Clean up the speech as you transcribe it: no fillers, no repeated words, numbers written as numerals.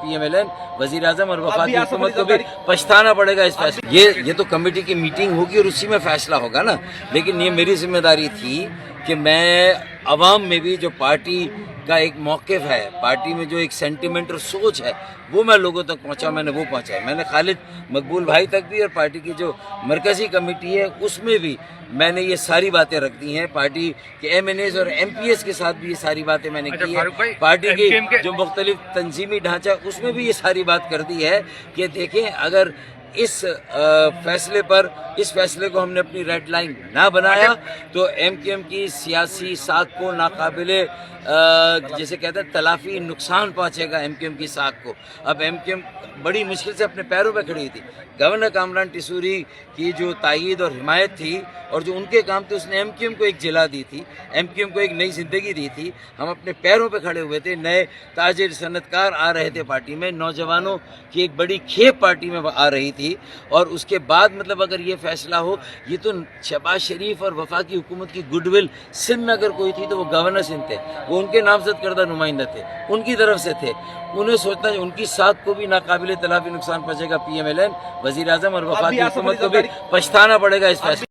PMLN वजीर आजम और वफाकी हुकूमत को भी पछताना पड़ेगा इस फैसले। ये तो कमेटी की मीटिंग होगी और उसी में फैसला होगा ना, लेकिन ये मेरी जिम्मेदारी थी कि मैं अवाम में भी जो पार्टी का एक मौक़िफ़ है, पार्टी में जो एक सेंटिमेंट और सोच है, वो मैं लोगों तक पहुंचा, मैंने वो पहुंचाया। मैंने खालिद मकबूल भाई तक भी और पार्टी की जो मरकज़ी कमेटी है उसमें भी मैंने ये सारी बातें रख दी हैं। पार्टी के MNAs और MPs के साथ भी ये सारी बातें मैंने की है। पार्टी की जो मुख्तलिफ तंजीमी ढांचा उसमें भी ये सारी बात कर दी है कि देखें, अगर इस फैसले को हमने अपनी रेड लाइन ना बनाया तो MQM की सियासी साख को नाकाबिले जैसे कहते हैं तलाफी नुकसान पहुंचेगा MQM की साख को। अब MQM बड़ी मुश्किल से अपने पैरों पे खड़ी थी। गवर्नर कामरान टिसूरी की जो तायीद और हिमायत थी और जो उनके काम थे, उसने MQM को एक जिला दी थी, MQM को एक नई ज़िंदगी दी थी। हम अपने पैरों पे खड़े हुए थे, नए ताजिर सनतकार आ रहे थे पार्टी में, नौजवानों की एक बड़ी खेप पार्टी में आ रही थी। और उसके बाद मतलब अगर ये फैसला हो, ये तो शहबाज शरीफ और वफाकी हुकूमत की गुडविल सिंध में अगर कोई थी तो वो गवर्नर सिंध थे, वो उनके नामजद करदा नुमाइंदा थे, उनकी तरफ से थे। उन्हें सोचना उनकी साख को भी नाकाबिले तलाफी नुकसान पहुंचेगा। PMLN वजीर आजम और वफाकी हुकूमत को भी पछताना पड़ेगा इस फैसले।